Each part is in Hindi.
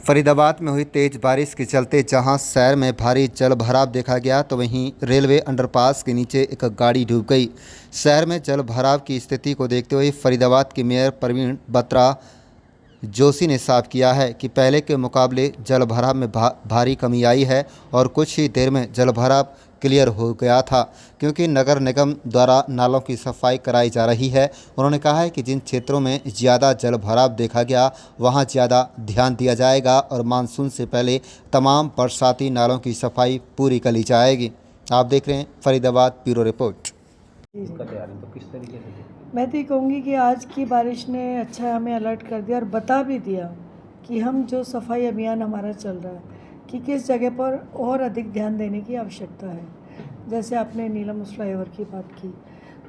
फरीदाबाद में हुई तेज बारिश के चलते जहां शहर में भारी जल भराव देखा गया तो वहीं रेलवे अंडरपास के नीचे एक गाड़ी डूब गई। शहर में जल भराव की स्थिति को देखते हुए फरीदाबाद के मेयर प्रवीण बत्रा जोशी ने साफ किया है कि पहले के मुकाबले जल भराव में भारी कमी आई है और कुछ ही देर में जल भराव क्लियर हो गया था, क्योंकि नगर निगम द्वारा नालों की सफाई कराई जा रही है। उन्होंने कहा है कि जिन क्षेत्रों में ज़्यादा जल भराव देखा गया वहां ज़्यादा ध्यान दिया जाएगा और मानसून से पहले तमाम बरसाती नालों की सफाई पूरी कर ली जाएगी। आप देख रहे हैं फरीदाबाद ब्यूरो रिपोर्ट। मैं तो ये कहूँगी कि आज की बारिश ने अच्छा हमें अलर्ट कर दिया और बता भी दिया कि हम जो सफाई अभियान हमारा चल रहा है कि किस जगह पर और अधिक ध्यान देने की आवश्यकता है। जैसे आपने नीलम फ्लाईओवर की बात की,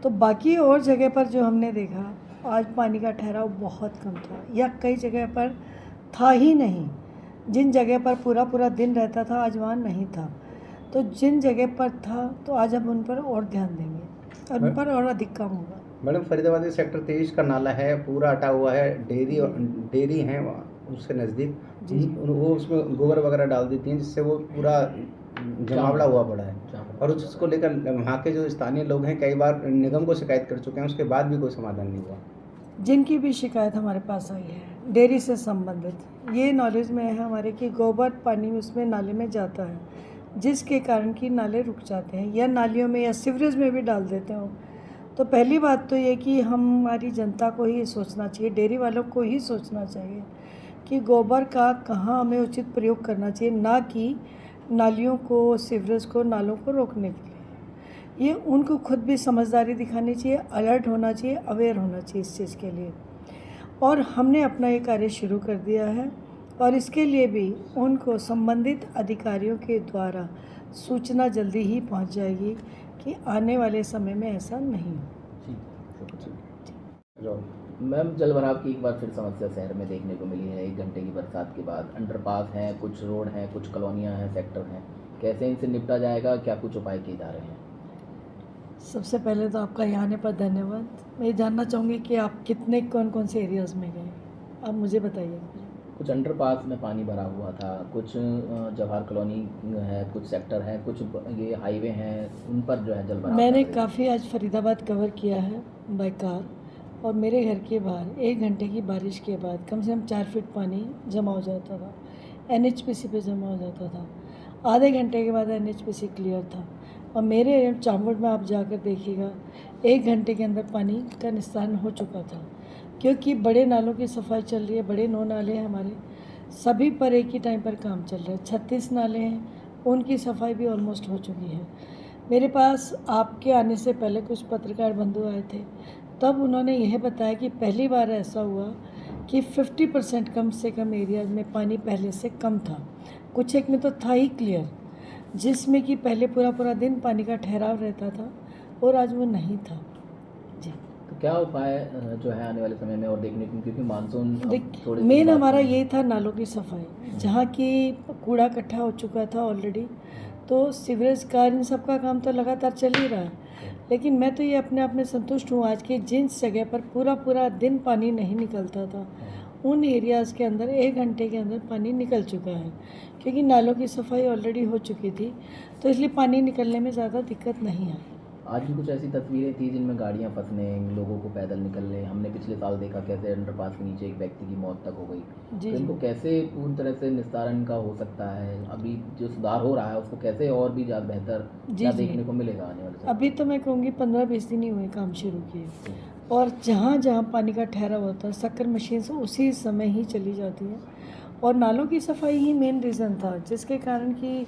तो बाकी और जगह पर जो हमने देखा आज पानी का ठहराव बहुत कम था या कई जगह पर था ही नहीं। जिन जगह पर पूरा दिन रहता था आज वहाँ नहीं था, तो जिन जगह पर था तो आज हम उन पर और ध्यान देंगे और उन पर और अधिक काम होगा। मैडम, फरीदाबाद के सेक्टर 23 का नाला है, पूरा अटा हुआ है, डेयरी है उसके नज़दीक जी, वो उसमें गोबर वगैरह डाल देती हैं जिससे वो पूरा जमावड़ा हुआ पड़ा है और उसको लेकर वहाँ के जो स्थानीय लोग हैं कई बार निगम को शिकायत कर चुके हैं, उसके बाद भी कोई समाधान नहीं हुआ। जिनकी भी शिकायत हमारे पास आई है डेयरी से संबंधित, ये नॉलेज में है हमारे कि गोबर पानी उसमें नाले में जाता है, जिसके कारण कि नाले रुक जाते हैं या नालियों में या सीवरेज में भी डाल देते हो। तो पहली बात तो ये कि हमारी जनता को ही सोचना चाहिए, डेयरी वालों को ही सोचना चाहिए कि गोबर का कहाँ हमें उचित प्रयोग करना चाहिए, ना कि नालियों को, सीवरेज को, नालों को रोकने के लिए। ये उनको खुद भी समझदारी दिखानी चाहिए, अलर्ट होना चाहिए, अवेयर होना चाहिए इस चीज़ के लिए। और हमने अपना ये कार्य शुरू कर दिया है और इसके लिए भी उनको संबंधित अधिकारियों के द्वारा सूचना जल्दी ही पहुंच जाएगी कि आने वाले समय में ऐसा नहीं हो। मैम, जल भराव की एक बार फिर समस्या शहर में देखने को मिली है। 1 घंटे की बरसात के बाद अंडरपास हैं, कुछ रोड हैं, कुछ कॉलोनियां हैं, सेक्टर हैं, कैसे इनसे निपटा जाएगा, क्या कुछ उपाय किए जा रहे हैं? सबसे पहले तो आपका यहाँ आने पर धन्यवाद। मैं ये जानना चाहूँगी कि आप कितने कौन से एरियाज़ में गए, आप मुझे बताइए। कुछ अंडरपास में पानी भरा हुआ था, कुछ जवाहर कॉलोनी है, कुछ सेक्टर है, कुछ ये हाईवे हैं, उन पर जो है जल भराव। मैंने काफ़ी आज फरीदाबाद कवर किया है बाय कार और मेरे घर के बाहर 1 घंटे की बारिश के बाद कम से कम 4 फीट पानी जमा हो जाता था, NHPC पे जमा हो जाता था। आधे घंटे के बाद NHPC क्लियर था और मेरे चांवड़ में आप जाकर देखिएगा 1 घंटे के अंदर पानी का निस्तारण हो चुका था, क्योंकि बड़े नालों की सफाई चल रही है। बड़े 9 नाले हैं हमारे, सभी पर एक ही टाइम पर काम चल रहा है। 36 नाले हैं, उनकी सफाई भी ऑलमोस्ट हो चुकी है। मेरे पास आपके आने से पहले कुछ पत्रकार बंधु आए थे, तब उन्होंने यह बताया कि पहली बार ऐसा हुआ कि 50% कम से कम एरियाज में पानी पहले से कम था। कुछ एक में तो था ही क्लियर, जिसमें कि पहले पूरा दिन पानी का ठहराव रहता था और आज वो नहीं था जी। तो क्या उपाय जो है आने वाले समय में और देखने को, क्योंकि मानसून मेन हमारा यही था नालों की सफाई, जहाँ की कूड़ा इकट्ठा हो चुका था ऑलरेडी, तो सीवरेज का इन सब का काम तो लगातार चल ही रहा है। लेकिन मैं तो ये अपने आप में संतुष्ट हूँ आज की जिन जगह पर पूरा दिन पानी नहीं निकलता था, उन एरियाज़ के अंदर 1 घंटे के अंदर पानी निकल चुका है, क्योंकि नालों की सफाई ऑलरेडी हो चुकी थी, तो इसलिए पानी निकलने में ज़्यादा दिक्कत नहीं आई। आज भी कुछ ऐसी तस्वीरें थी जिनमें गाड़ियां फंसने, लोगों को पैदल निकलने, हमने पिछले साल देखा कैसे अंडरपास के नीचे एक व्यक्ति की मौत तक हो गई। जी, तो इनको कैसे पूरी तरह से निस्तारण का हो सकता है? अभी जो सुधार हो रहा है उसको कैसे और भी ज़्यादा बेहतर क्या देखने को मिलेगा आने वाले समय? अभी तो मैं कहूँगी 15-20 दिन ही हुए काम शुरू किए, और जहाँ पानी का ठहराव होता है शक्कर मशीन से उसी समय ही चली जाती है। और नालों की सफाई ही मेन रीज़न था, जिसके कारण कि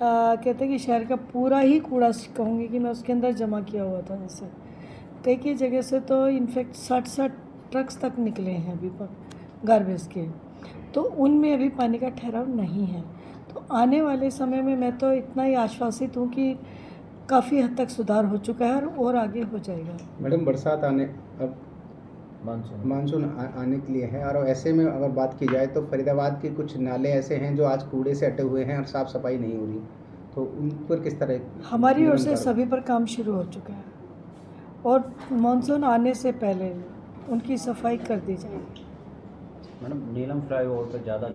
कहते हैं कि शहर का पूरा ही कूड़ा, कहूँगी कि मैं उसके अंदर जमा किया हुआ था। जैसे कई जगह से तो इनफैक्ट 60 ट्रक्स तक निकले हैं अभी गार्बेज के, तो उनमें अभी पानी का ठहराव नहीं है। तो आने वाले समय में मैं तो इतना ही आश्वासित हूँ कि काफ़ी हद तक सुधार हो चुका है और आगे हो जाएगा। मैडम, बरसात अब मानसून आने के लिए है और ऐसे में अगर बात की जाए तो फरीदाबाद के कुछ नाले ऐसे हैं जो आज कूड़े से अटे हुए हैं और साफ़ सफाई नहीं हो रही, तो उन पर किस तरह? हमारी ओर से सभी पर काम शुरू हो चुका है और मानसून आने से पहले उनकी सफाई कर दी जाएगी। मैडम, नीलम फ्लाईओवर पर ज़्यादा